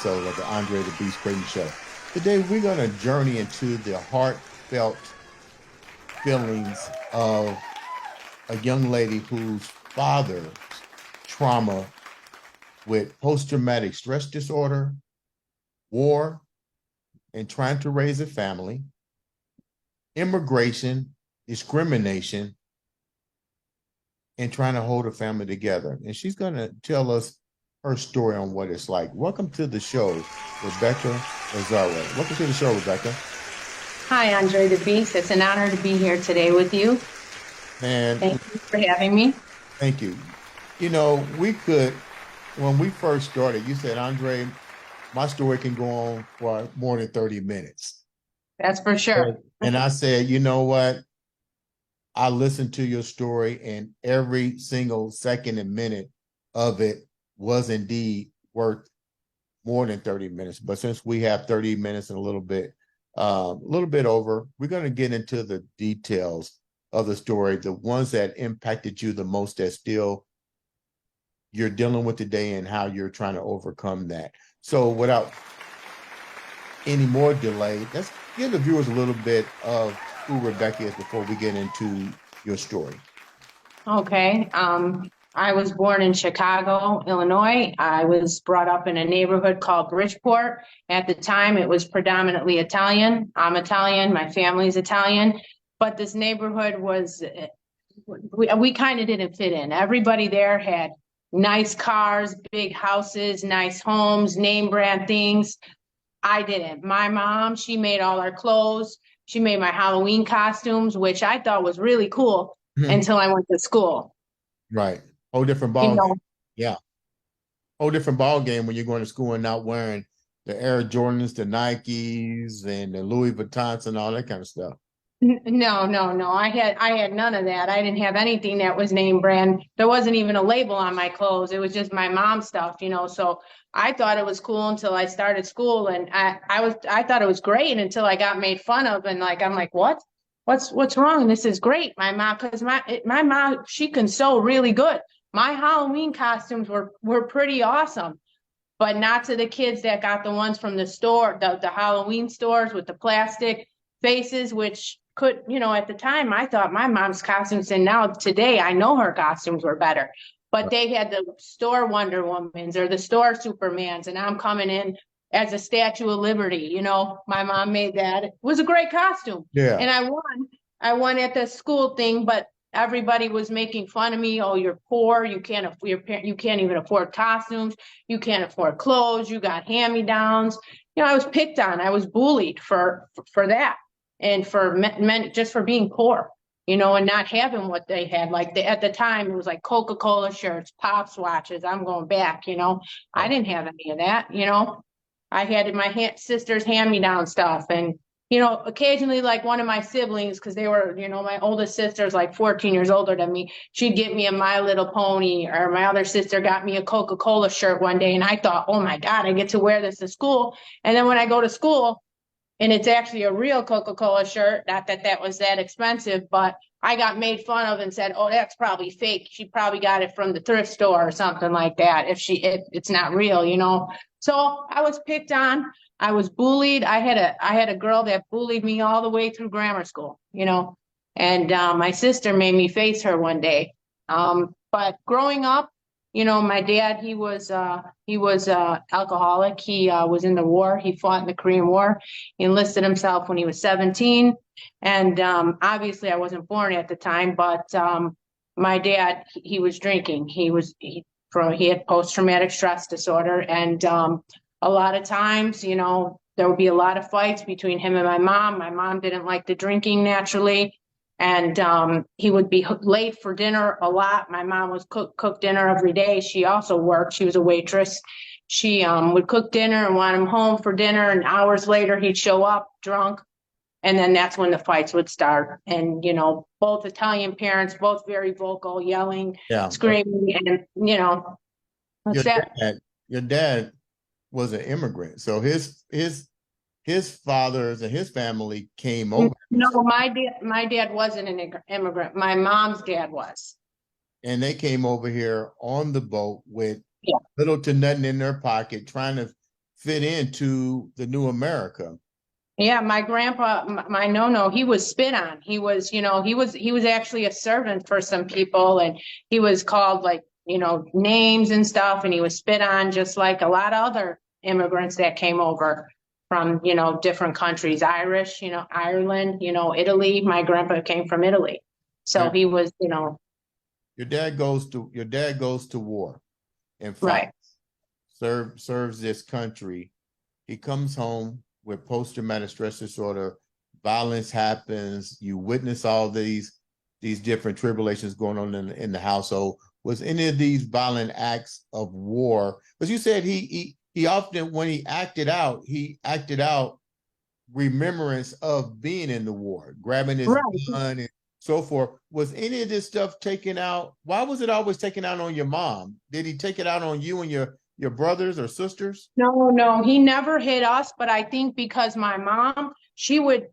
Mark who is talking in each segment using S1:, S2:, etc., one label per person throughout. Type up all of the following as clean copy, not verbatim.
S1: episode of the Andre The Beast Crayton Show. Today, we're going to journey into the heartfelt feelings of a young lady whose father's trauma with post-traumatic stress disorder, war, and trying to raise a family, immigration, discrimination, and trying to hold a family together. And she's going to tell us her story on what it's like. Welcome to the show, Rebecca Lazzaro. Welcome to the show, Rebecca.
S2: Hi, Andre the Beast. It's an honor to be here today with you.
S1: And
S2: thank you for having me.
S1: Thank you. You know, when we first started, you said, Andre, my story can go on for more than 30 minutes.
S2: That's for sure.
S1: And I said, you know what? I listened to your story, and every single second and minute of it was indeed worth more than 30 minutes. But since we have 30 minutes and a little bit over, we're going to get into the details of the story, the ones that impacted you the most that still you're dealing with today and how you're trying to overcome that. So without any more delay, let's give the viewers a little bit of who Rebecca is before we get into your story.
S2: Okay. I was born in Chicago, Illinois. I was brought up in a neighborhood called Bridgeport. At the time, it was predominantly Italian. I'm Italian. My family's Italian. But this neighborhood we kind of didn't fit in. Everybody there had nice cars, big houses, nice homes, name brand things. I didn't. My mom, she made all our clothes. She made my Halloween costumes, which I thought was really cool until I went to school.
S1: Right. Whole different ball game. Yeah. Whole different ball game when you're going to school and not wearing the Air Jordans, the Nikes, and the Louis Vuittons and all that kind of stuff.
S2: No. I had none of that. I didn't have anything that was name brand. There wasn't even a label on my clothes. It was just my mom's stuff, so I thought it was cool until I started school, and I thought it was great until I got made fun of, and I'm like, what's wrong? This is great. My mom, because my mom, she can sew really good. My Halloween costumes were pretty awesome, but not to the kids that got the ones from the store, the Halloween stores with the plastic faces, which could, at the time I thought my mom's costumes, and now today I know her costumes were better, but they had the store Wonder Womans or the store Supermans, and I'm coming in as a Statue of Liberty. My mom made that. It was a great costume.
S1: Yeah.
S2: And I won at the school thing, but everybody was making fun of me. Oh, you're poor. You can't even afford costumes. You can't afford clothes. You got hand-me-downs. I was picked on. I was bullied for that. And for men, just for being poor, and not having what they had. At the time, it was like Coca-Cola shirts, Pops watches. I'm going back, I didn't have any of that, I had my sister's hand-me-down stuff. And, occasionally, like one of my siblings, because they were, my oldest sister's like 14 years older than me, she'd get me a My Little Pony, or my other sister got me a Coca-Cola shirt one day. And I thought, oh my God, I get to wear this to school. And then when I go to school, and it's actually a real Coca-Cola shirt. Not that that was that expensive, but I got made fun of and said, oh, that's probably fake. She probably got it from the thrift store or something like that. If it's not real, So I was picked on. I was bullied. I had a girl that bullied me all the way through grammar school, and my sister made me face her one day. But growing up, my dad, he was alcoholic. He was in the war. He fought in the Korean War. He enlisted himself when he was 17. And obviously I wasn't born at the time, but my dad, he was drinking. He had post-traumatic stress disorder. And a lot of times, there would be a lot of fights between him and my mom. My mom didn't like the drinking naturally. And he would be late for dinner a lot. My mom was cook dinner every day. She also worked. She was a waitress. She would cook dinner and want him home for dinner. And hours later, he'd show up drunk. And then that's when the fights would start. And, both Italian parents, both very vocal, yelling, screaming. And,
S1: your dad was an immigrant. So his fathers and his family came over.
S2: No, my dad wasn't an immigrant. My mom's dad was.
S1: And they came over here on the boat with little to nothing in their pocket, trying to fit into the new America.
S2: Yeah, my grandpa, my no-no, he was spit on. He was, he was actually a servant for some people, and he was called like, names and stuff, and he was spit on just like a lot of other immigrants that came over from, different countries, Irish, Ireland, Italy. My grandpa came from Italy. So he was,
S1: Your dad goes to war and
S2: right.
S1: fights, serves this country. He comes home with post-traumatic stress disorder. Violence happens. You witness all these different tribulations going on in the household. Was any of these violent acts of war? Because you said he often, when he acted out remembrance of being in the war, grabbing his
S2: Right.
S1: gun and so forth. Was any of this stuff taken out? Why was it always taken out on your mom? Did he take it out on you and your brothers or sisters?
S2: No, he never hit us, but I think because my mom, she would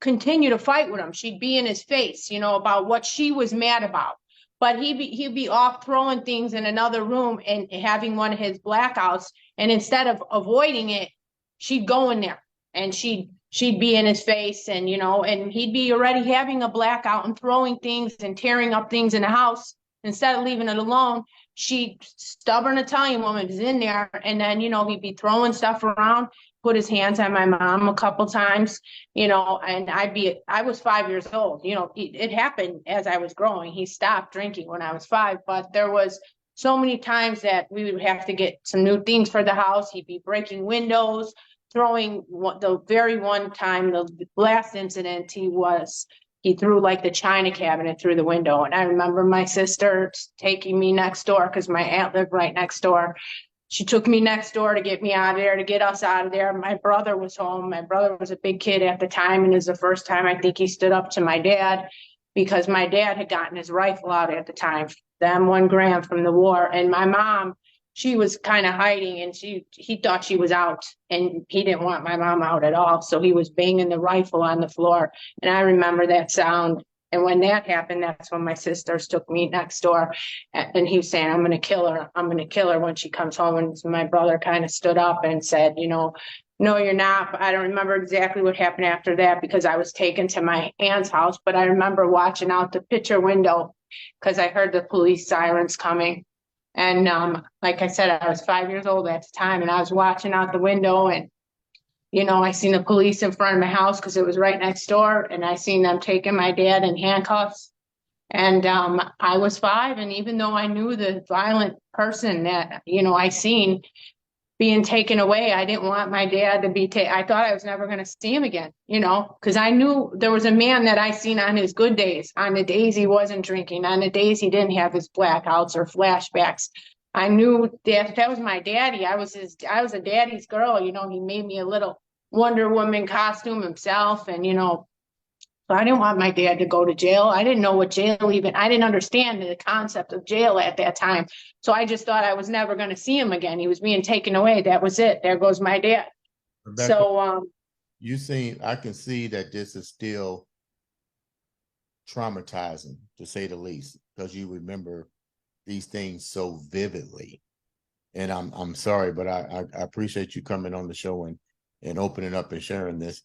S2: continue to fight with him. She'd be in his face, about what she was mad about. But he'd be off throwing things in another room and having one of his blackouts. And instead of avoiding it, she'd go in there and she'd be in his face, and and he'd be already having a blackout and throwing things and tearing up things in the house. Instead of leaving it alone, she, stubborn Italian woman, is in there, and then he'd be throwing stuff around, put his hands on my mom a couple times, and I was 5 years old. It happened as I was growing. He stopped drinking when I was 5, but there was so many times that we would have to get some new things for the house. He'd be breaking windows, throwing the very one time, the last incident, he threw like the china cabinet through the window. And I remember my sister taking me next door because my aunt lived right next door. She took me next door to get me out of there, to get us out of there. My brother was home. My brother was a big kid at the time, and it was the first time I think he stood up to my dad, because my dad had gotten his rifle out at the time, the M1 Garand from the war. And my mom, she was kind of hiding, and he thought she was out, and he didn't want my mom out at all. So he was banging the rifle on the floor. And I remember that sound. And when that happened, that's when my sisters took me next door, and he was saying, I'm going to kill her. I'm going to kill her when she comes home. And my brother kind of stood up and said, no, you're not. I don't remember exactly what happened after that, because I was taken to my aunt's house, but I remember watching out the picture window because I heard the police sirens coming. And like I said, I was 5 years old at the time, and I was watching out the window, and I seen the police in front of my house because it was right next door, and I seen them taking my dad in handcuffs. And I was 5, and even though I knew the violent person that I seen being taken away, I didn't want my dad to be I thought I was never going to see him again, because I knew there was a man that I seen on his good days, on the days he wasn't drinking, on the days he didn't have his blackouts or flashbacks. I knew that was my daddy. I was a daddy's girl. He made me a little Wonder Woman costume himself, and so I didn't want my dad to go to jail. I didn't know what jail I didn't understand the concept of jail at that time. So I just thought I was never going to see him again. He was being taken away. That was it. There goes my dad.
S1: Rebecca,
S2: So,
S1: I can see that this is still traumatizing, to say the least, because you remember these things so vividly. And I'm sorry, but I appreciate you coming on the show and opening up and sharing this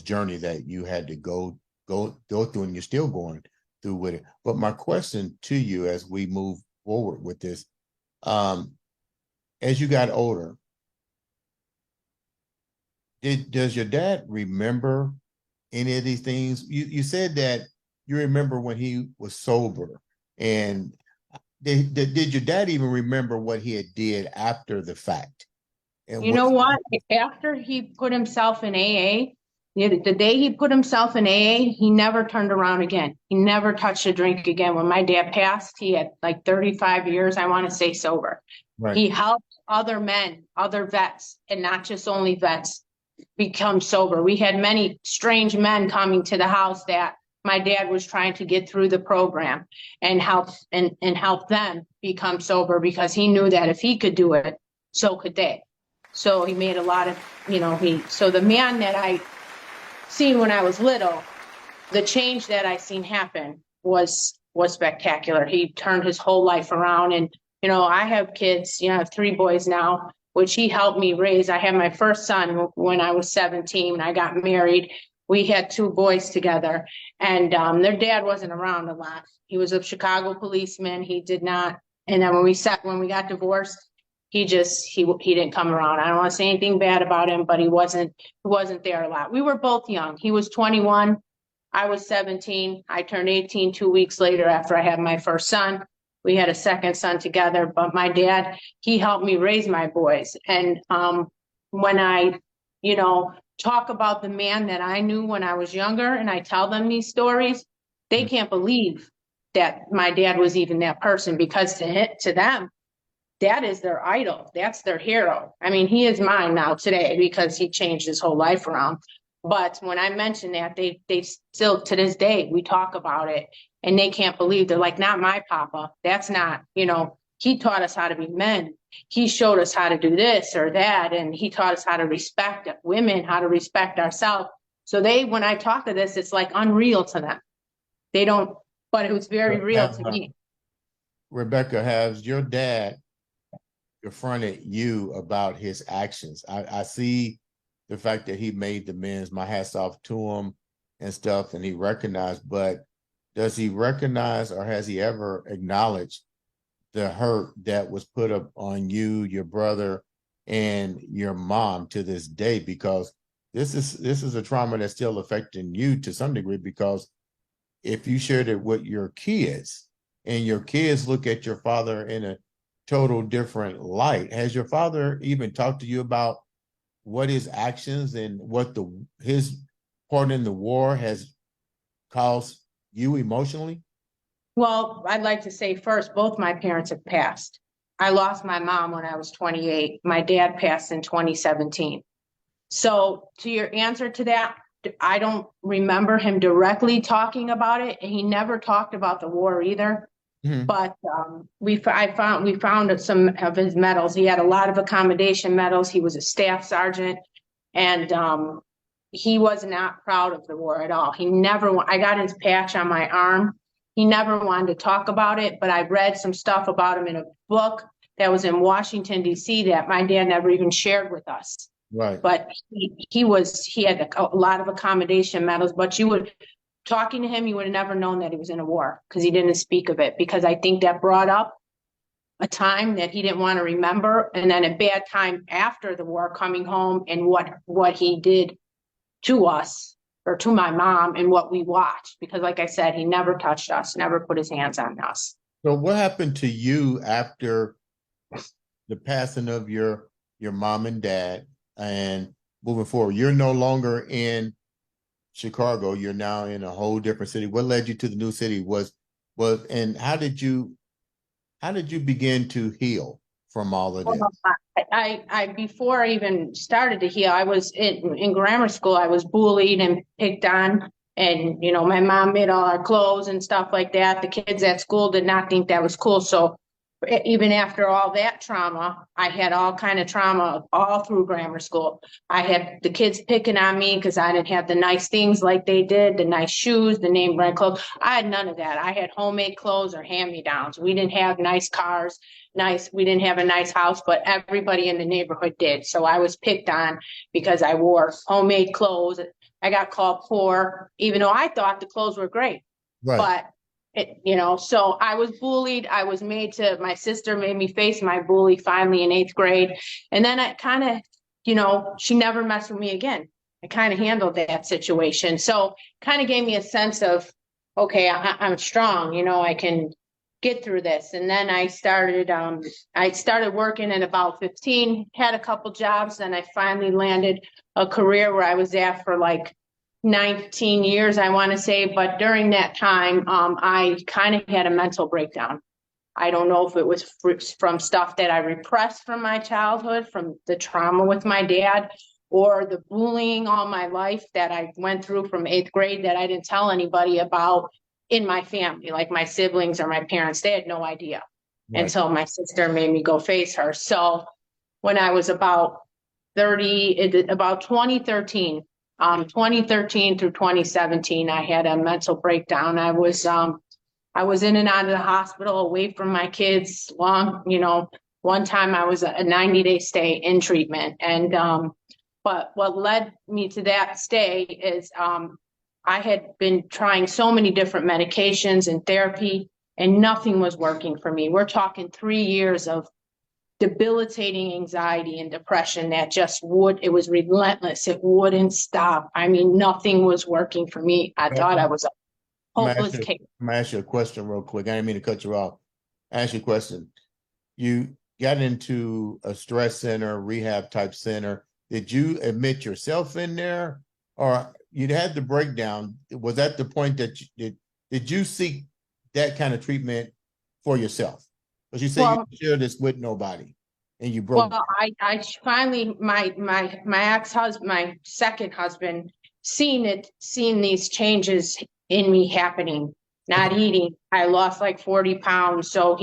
S1: journey that you had to go through, and you're still going through with it. But my question to you as we move forward with this, as you got older, does your dad remember any of these things? You said that you remember when he was sober, and did your dad even remember what he had did after the fact? And
S2: you know what? After he put himself in AA, the day he put himself in AA, he never turned around again. He never touched a drink again. When my dad passed, he had like 35 years, I want to say, sober.
S1: Right.
S2: He helped other men, other vets, and not just only vets, become sober. We had many strange men coming to the house that my dad was trying to get through the program and help them become sober, because he knew that if he could do it, so could they. So he made a lot of, so the man that I seen when I was little, the change that I seen happen was spectacular. He turned his whole life around. And, I have kids, I have 3 boys now. which he helped me raise. I had my first son when I was 17. I got married. We had two boys together, and their dad wasn't around a lot. He was a Chicago policeman. He did not. And then when we got divorced, he didn't come around. I don't want to say anything bad about him, but he wasn't there a lot. We were both young. He was 21. I was 17. I turned 18 2 weeks later after I had my first son. We had a second son together, but my dad, he helped me raise my boys. And when I, talk about the man that I knew when I was younger and I tell them these stories, they can't believe that my dad was even that person, because to them, that is their idol. That's their hero. I mean, he is mine now today because he changed his whole life around. But when I mention that, they still, to this day, we talk about it and they can't believe. They're like, not my papa. That's not, he taught us how to be men. He showed us how to do this or that. And he taught us how to respect women, how to respect ourselves. So when I talk to this, it's like unreal to them. They don't, but it was very real to me.
S1: Rebecca, has your dad confronted you about his actions? I see the fact that he made the amends. My hat's off to him and stuff, and he recognized, but does he recognize, or has he ever acknowledged the hurt that was put up on you, your brother, and your mom to this day? Because this is a trauma that's still affecting you to some degree, because if you shared it with your kids and your kids look at your father in a total different light, has your father even talked to you about what his actions and what his part in the war has caused you emotionally?
S2: Well, I'd like to say first, both my parents have passed. I lost my mom when I was 28. My dad passed in 2017. So to your answer to that, I don't remember him directly talking about it. And he never talked about the war either. Mm-hmm. But we found some of his medals. He had a lot of accommodation medals. He was a staff sergeant, and he was not proud of the war at all. I got his patch on my arm. He never wanted to talk about it, but I read some stuff about him in a book that was in Washington, D.C. that my dad never even shared with us.
S1: Right.
S2: But he had a lot of accommodation medals, but talking to him, you would have never known that he was in a war because he didn't speak of it, because I think that brought up a time that he didn't want to remember, and then a bad time after the war coming home and what he did to us, or to my mom, and what we watched, because like I said, he never touched us, never put his hands on us.
S1: So what happened to you after the passing of your mom and dad, and moving forward? You're no longer in Chicago. You're now in a whole different city. What led you to the new city and how did you begin to heal from all of this?
S2: I before I even started to heal, I was in grammar school. I was bullied and picked on, and my mom made all our clothes and stuff like that. The kids at school did not think that was cool. So even after all that trauma, I had all kind of trauma all through grammar school. I had the kids picking on me because I didn't have the nice things like they did, the nice shoes, the name brand clothes. I had none of that. I had homemade clothes or hand-me-downs. We didn't have nice cars, we didn't have a nice house, but everybody in the neighborhood did. So I was picked on because I wore homemade clothes. I got called poor, even though I thought the clothes were great. Right. But so I was bullied. My sister made me face my bully finally in 8th grade. And then I kind of, she never messed with me again. I kind of handled that situation. So kind of gave me a sense of, okay, I'm strong, I can get through this. And then I started working at about 15, had a couple jobs. Then I finally landed a career where I was at for like 19 years, I want to say. But during that time, I kind of had a mental breakdown. I don't know if it was from stuff that I repressed from my childhood, from the trauma with my dad, or the bullying all my life that I went through from 8th grade that I didn't tell anybody about in my family, like my siblings or my parents. They had no idea until my sister made me go face her. So when I was about 2013 through 2017, I had a mental breakdown. I was in and out of the hospital, away from my kids long, One time I was a 90-day stay in treatment. And, but what led me to that stay is, I had been trying so many different medications and therapy, and nothing was working for me. We're talking 3 years of debilitating anxiety and depression that just it was relentless. It wouldn't stop. I mean, nothing was working for me. I thought I was a hopeless case.
S1: I'm gonna ask you a question real quick. I didn't mean to cut you off. Ask you a question. You got into a stress center, rehab type center. Did you admit yourself in there, or you had the breakdown? Was that the point that did you seek that kind of treatment for yourself? Because you say you shared this with nobody, and you broke.
S2: Well, I finally, my ex-husband, my second husband, seen these changes in me happening, not eating. I lost like 40 pounds. So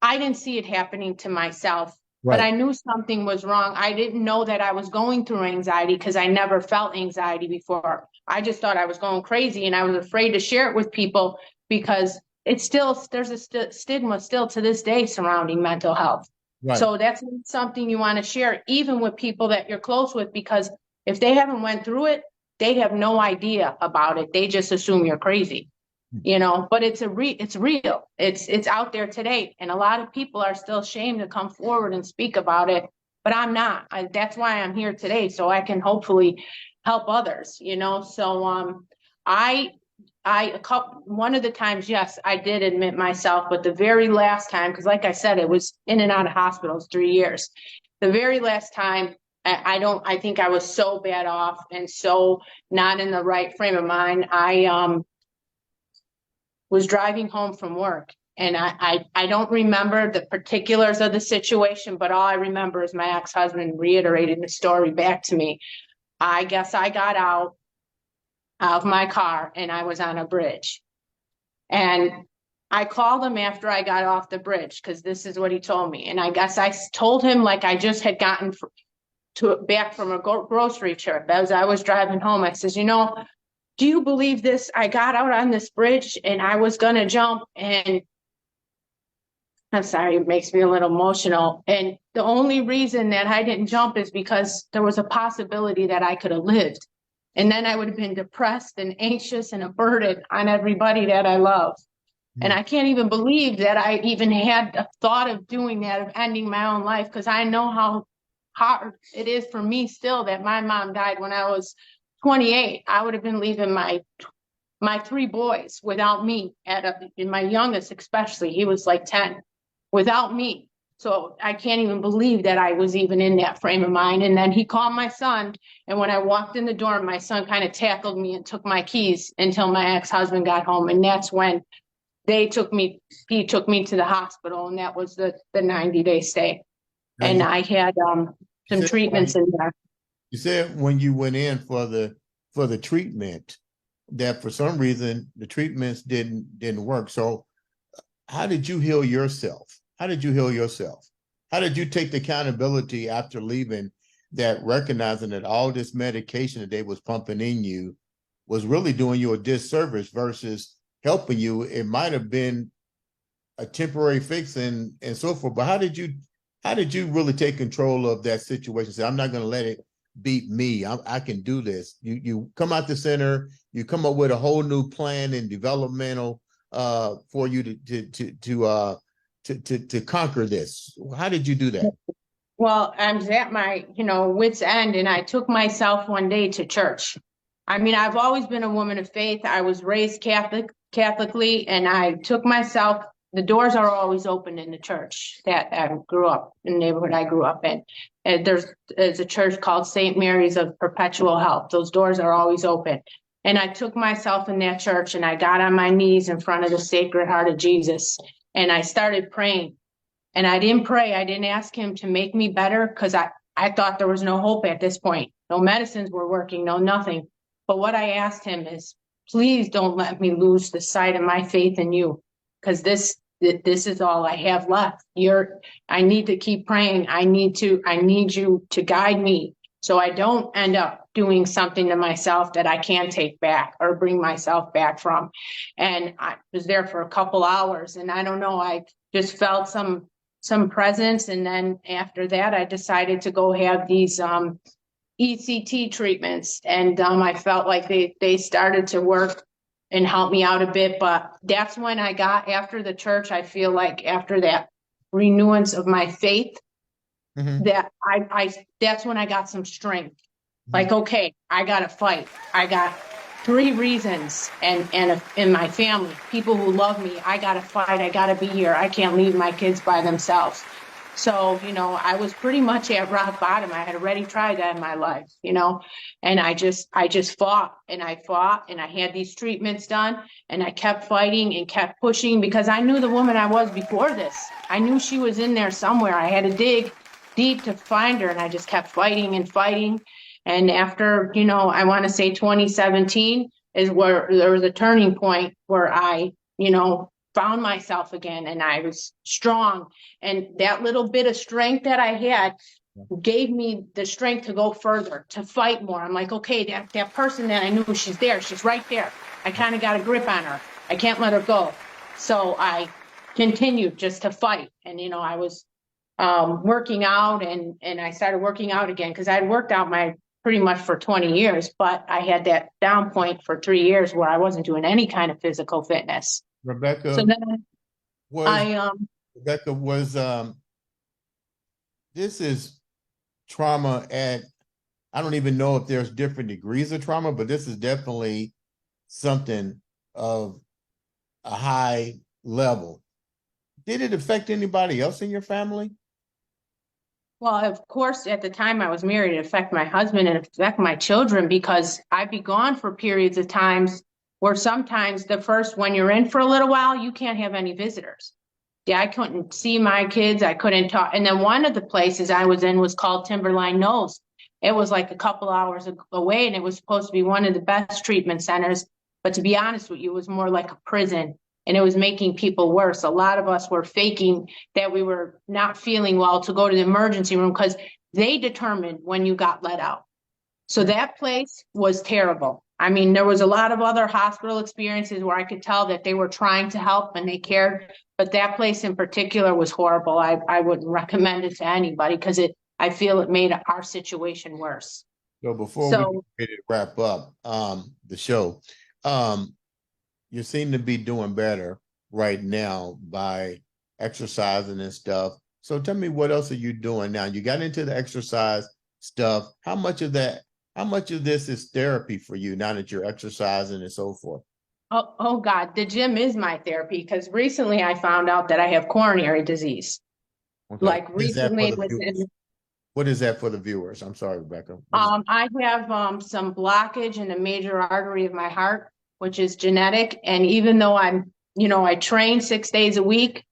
S2: I didn't see it happening to myself, but I knew something was wrong. I didn't know that I was going through anxiety because I never felt anxiety before. I just thought I was going crazy, and I was afraid to share it with people because there's a stigma still to this day surrounding mental health. Right. So that's something you want to share, even with people that you're close with, because if they haven't went through it, they have no idea about it. They just assume you're crazy, but it's real. It's out there today. And a lot of people are still ashamed to come forward and speak about it, but I'm not. That's why I'm here today. So I can hopefully help others, so, one of the times, yes, I did admit myself, but the very last time, because like I said, it was in and out of hospitals 3 years. The very last time, I think I was so bad off and so not in the right frame of mind. I was driving home from work, and I don't remember the particulars of the situation, but all I remember is my ex-husband reiterated the story back to me. I guess I got out of my car and I was on a bridge. And I called him after I got off the bridge because this is what he told me. And I guess I told him like I just had gotten back from a grocery trip. As I was driving home, I says, do you believe this? I got out on this bridge and I was going to jump, and I'm sorry, it makes me a little emotional. And the only reason that I didn't jump is because there was a possibility that I could have lived. And then I would have been depressed and anxious and a burden on everybody that I love. And I can't even believe that I even had a thought of doing that, of ending my own life, because I know how hard it is for me still that my mom died when I was 28. I would have been leaving my 3 boys without me, my youngest especially, he was like 10, without me. So I can't even believe that I was even in that frame of mind. And then he called my son. And when I walked in the door, my son kind of tackled me and took my keys until my ex-husband got home. And that's when he took me to the hospital. And that was the 90-day stay. And I had some treatments in there.
S1: You said when you went in for the treatment that for some reason the treatments didn't work. So how did you heal yourself? How did you heal yourself? How did you take the accountability after leaving, that recognizing that all this medication that they was pumping in you was really doing you a disservice versus helping you? It might have been a temporary fix and so forth, but how did you really take control of that situation? Say, I'm not going to let it beat me. I can do this. You come out the center, you come up with a whole new plan and developmental for you to conquer this. How did you do that?
S2: Well, I was at my, wit's end, and I took myself one day to church. I mean, I've always been a woman of faith. I was raised Catholically, and I took myself. The doors are always open in the church that I grew up in, the neighborhood I grew up in. And there's a church called St. Mary's of Perpetual Help. Those doors are always open. And I took myself in that church, and I got on my knees in front of the Sacred Heart of Jesus. And I started praying, and I didn't pray. I didn't ask him to make me better, because I thought there was no hope at this point. No medicines were working, no nothing. But what I asked him is, please don't let me lose the sight of my faith in you, because this is all I have left. I need to keep praying. I need you to guide me, so I don't end up doing something to myself that I can't take back or bring myself back from. And I was there for a couple hours, and I don't know, I just felt some some presents. And then after that, I decided to go have these ECT treatments. And I felt like they started to work and help me out a bit. But that's when I got, after the church, I feel like after that renewance of my faith, that that's when I got some strength. Like, okay, I gotta fight. I got 3 reasons, and in my family, people who love me, I gotta fight. I gotta be here. I can't leave my kids by themselves. So, I was pretty much at rock bottom. I had already tried that in my life, and I just fought and I fought, and I had these treatments done, and I kept fighting and kept pushing because I knew the woman I was before this. I knew she was in there somewhere. I had to dig deep to find her, and I just kept fighting and fighting. And after, I want to say 2017 is where there was a turning point where I, found myself again, and I was strong. And that little bit of strength that I had gave me the strength to go further, to fight more. I'm like, okay, that person that I knew, she's there. She's right there. I kind of got a grip on her. I can't let her go. So I continued just to fight. And, I was working out, and I started working out again because I'd worked out pretty much for 20 years, but I had that down point for 3 years where I wasn't doing any kind of physical fitness.
S1: Rebecca,
S2: So then
S1: Rebecca was this is trauma at, I don't even know if there's different degrees of trauma, but this is definitely something of a high level. Did it affect anybody else in your family?
S2: Well, of course, at the time I was married, it affected my husband and it affected my children because I'd be gone for periods of times where sometimes when you're in for a little while, you can't have any visitors. Yeah, I couldn't see my kids. I couldn't talk. And then one of the places I was in was called Timberline Knolls. It was like a couple hours away, and it was supposed to be one of the best treatment centers. But to be honest with you, it was more like a prison, and it was making people worse. A lot of us were faking that we were not feeling well to go to the emergency room because they determined when you got let out. So that place was terrible. I mean, there was a lot of other hospital experiences where I could tell that they were trying to help and they cared, but that place in particular was horrible. I wouldn't recommend it to anybody because I feel it made our situation worse.
S1: So before we get ready to wrap up the show, you seem to be doing better right now by exercising and stuff. So tell me, what else are you doing now? You got into the exercise stuff. How much of this is therapy for you now that you're exercising and so forth?
S2: Oh God, the gym is my therapy because recently I found out that I have coronary disease.
S1: Okay.
S2: Like recently
S1: what is that for the viewers? I'm sorry, Rebecca.
S2: I have some blockage in the major artery of my heart, which is genetic. And even though I train 6 days a week,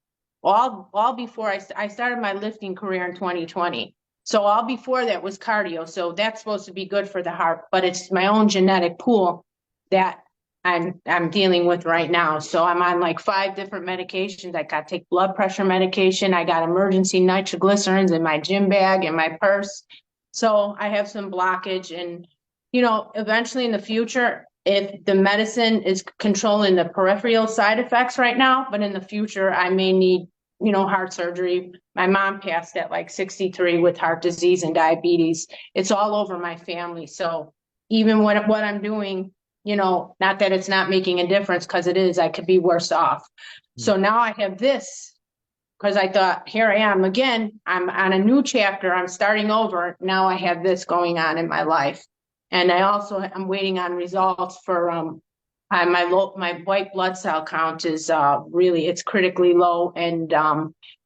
S2: all before I started my lifting career in 2020. So all before that was cardio. So that's supposed to be good for the heart, but it's my own genetic pool that I'm dealing with right now. So I'm on like 5 different medications. I got to take blood pressure medication. I got emergency nitroglycerins in my gym bag and my purse. So I have some blockage, and eventually in the future, if the medicine is controlling the peripheral side effects right now, but in the future I may need heart surgery. My mom passed at like 63 with heart disease and diabetes. It's all over my family. So even what I'm doing, not that it's not making a difference, because it is, I could be worse off. So now I have this because I thought, here I am again. I'm on a new chapter. I'm starting over. Now I have this going on in my life. And I'm waiting on results for my white blood cell count is it's critically low, and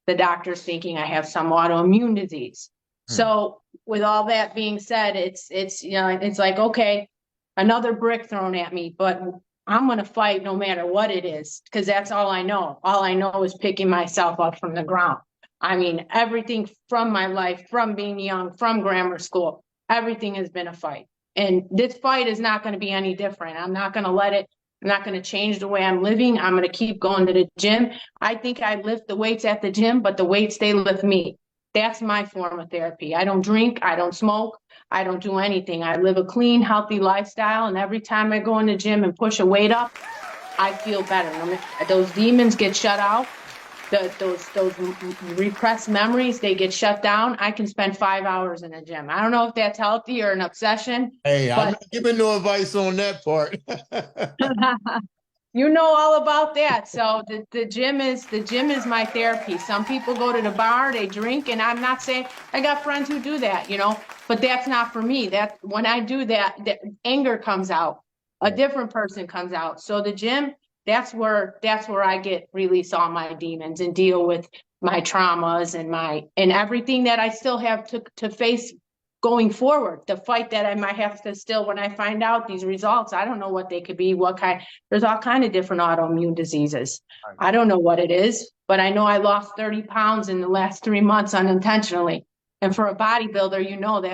S2: the doctor's thinking I have some autoimmune disease. So with all that being said, it's like, okay, another brick thrown at me, but I'm going to fight no matter what it is, because that's all I know. All I know is picking myself up from the ground. I mean, everything from my life, from being young, from grammar school, everything has been a fight. And this fight is not going to be any different. I'm not going to let it. I'm not going to change the way I'm living. I'm going to keep going to the gym. I think I lift the weights at the gym, but the weights, they lift me. That's my form of therapy. I don't drink. I don't smoke. I don't do anything. I live a clean, healthy lifestyle. And every time I go in the gym and push a weight up, I feel better. Those demons get shut out. those repressed memories, they get shut down. I can spend 5 hours in the gym. I don't know if that's healthy or an obsession,
S1: Hey, I'm
S2: but
S1: not giving no advice on that part.
S2: you know all about that. So the gym is my therapy. Some people go to the bar, they drink, and I'm not saying I got friends who do that, but that's not for me. That when I do that, the anger comes out. A different person comes out. So the gym, that's where I get release all my demons and deal with my traumas and everything that I still have to face going forward. The fight that I might have to still, when I find out these results, I don't know what they could be, what kind. There's all kind of different autoimmune diseases.
S1: Right.
S2: I don't know what it is, but I know I lost 30 pounds in the last 3 months unintentionally. And for a bodybuilder,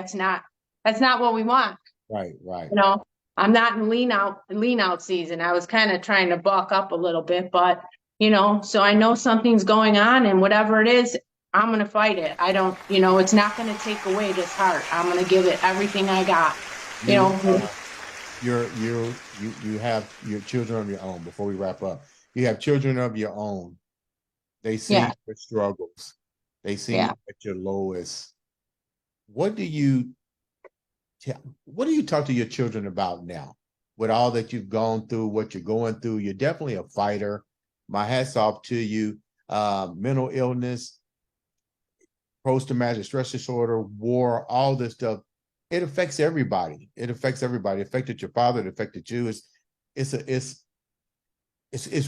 S2: that's not what we want.
S1: Right, right.
S2: I'm not in lean out season. I was kind of trying to bulk up a little bit, but so I know something's going on, and whatever it is, I'm going to fight it. I don't, it's not going to take away this heart. I'm going to give it everything I got.
S1: You have your children of your own. Before we wrap up, you have children of your own. They see
S2: Yeah.
S1: your struggles. They see
S2: Yeah.
S1: you at your lowest. What do you talk to your children about now? With all that you've gone through, what you're going through, you're definitely a fighter. My hat's off to you. Mental illness, post-traumatic stress disorder, war, all this stuff. It affects everybody. It affected your father. It affected you. It's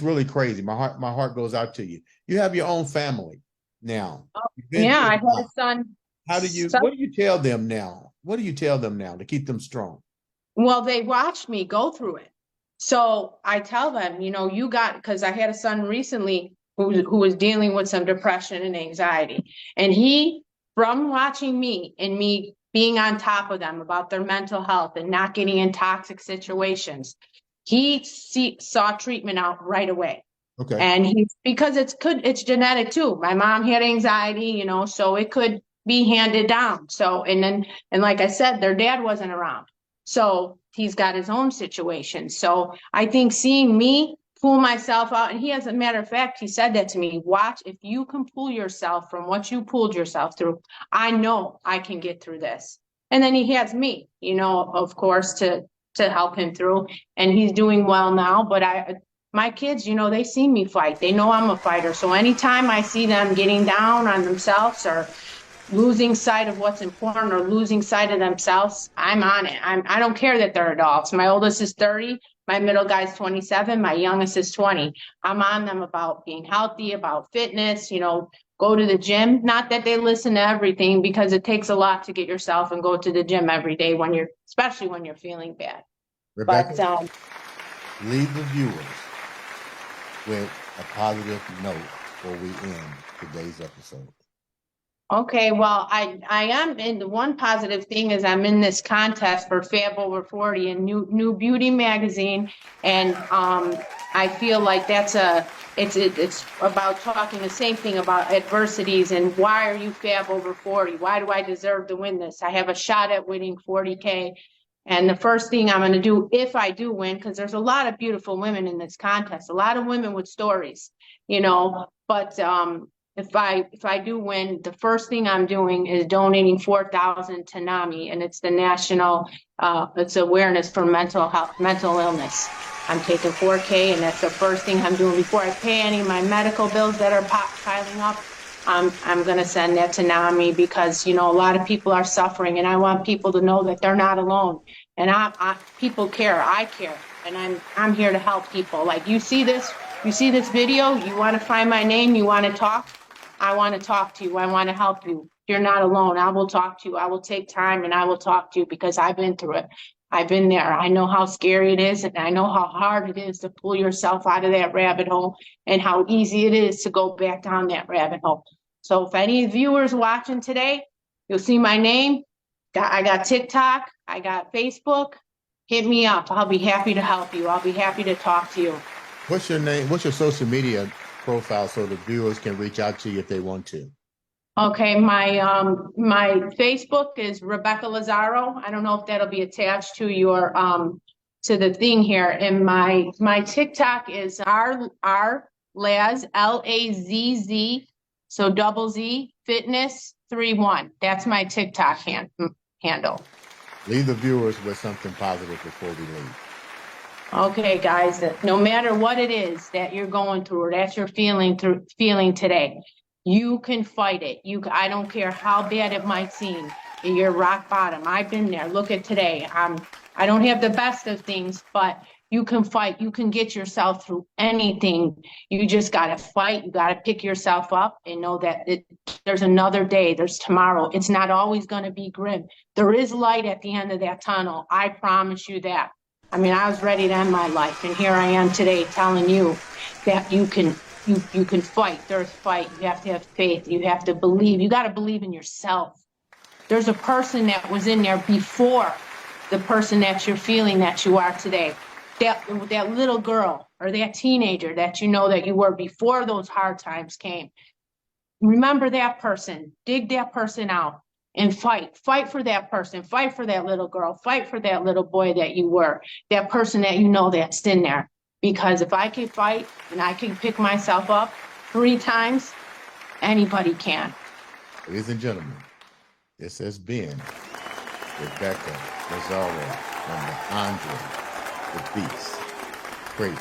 S1: really crazy. My heart goes out to you. You have your own family now.
S2: Yeah, I had a son.
S1: What do you tell them now? What do you tell them now to keep them strong?
S2: Well, they watched me go through it. So I tell them, because I had a son recently who was dealing with some depression and anxiety. And from watching me and me being on top of them about their mental health and not getting in toxic situations, he saw treatment out right away.
S1: Okay.
S2: And because it's genetic too. My mom had anxiety, so it could be handed down. So, and like I said, their dad wasn't around. So he's got his own situation. So I think seeing me pull myself out, and as a matter of fact, he said that to me, watch, if you can pull yourself from what you pulled yourself through, I know I can get through this. And then he has me, of course, to help him through, and he's doing well now. But my kids, they see me fight. They know I'm a fighter. So anytime I see them getting down on themselves or losing sight of what's important or losing sight of themselves, I'm on it. I don't care that they're adults. My oldest is 30. My middle guy's 27. My youngest is 20. I'm on them about being healthy, about fitness, go to the gym. Not that they listen to everything, because it takes a lot to get yourself and go to the gym every day especially when you're feeling bad.
S1: Rebecca,
S2: But
S1: leave the viewers with a positive note before we end today's episode.
S2: Okay, well, I am in the one positive thing is I'm in this contest for Fab Over 40 and new beauty magazine, and I feel like it's about talking the same thing about adversities and why are you Fab Over 40? Why do I deserve to win this? I have a shot at winning 40K. And the first thing I'm going to do, if I do win, because there's a lot of beautiful women in this contest, a lot of women with stories, but if I do win, the first thing I'm doing is donating 4,000 to NAMI, and it's the national it's awareness for mental illness. I'm taking 4K, and that's the first thing I'm doing before I pay any of my medical bills that are piling up. I'm going to send that to NAMI, because a lot of people are suffering, and I want people to know that they're not alone. And people care. I care, and I'm here to help people. Like you see this video, you want to find my name, you want to talk. I want to talk to you. I want to help you. You're not alone. I will talk to you. I will take time and I will talk to you, because I've been through it. I've been there. I know how scary it is, and I know how hard it is to pull yourself out of that rabbit hole, and how easy it is to go back down that rabbit hole. So if any viewers watching today, you'll see my name. I got TikTok. I got Facebook. Hit me up. I'll be happy to help you. I'll be happy to talk to you.
S1: What's your name? What's your social media profile so the viewers can reach out to you if they want to?
S2: Okay, my Facebook is Rebecca Lazzaro. I don't know if that'll be attached to your to the thing here. And my TikTok is R Laz, Lazz, so double Z, fitness 31. That's my TikTok handle.
S1: Leave the viewers with something positive before we leave.
S2: Okay, guys, that no matter what it is that you're going through or that you're feeling today, you can fight it. I don't care how bad it might seem. You're rock bottom. I've been there. Look at today. I don't have the best of things, but you can fight. You can get yourself through anything. You just got to fight. You got to pick yourself up and know that there's another day. There's tomorrow. It's not always going to be grim. There is light at the end of that tunnel. I promise you that. I mean, I was ready to end my life, and here I am today telling you that you can fight. There's fight. You have to have faith. You have to believe. You got to believe in yourself. There's a person that was in there before the person that you're feeling that you are today. That little girl or that teenager that you know that you were before those hard times came. Remember that person. Dig that person out. And fight for that person, fight for that little girl, fight for that little boy that you were, that person that you know that's in there. Because if I can fight and I can pick myself up 3 times, anybody can.
S1: Ladies and gentlemen, this has been Rebecca Lazzaro on the Andre The Beast Crayton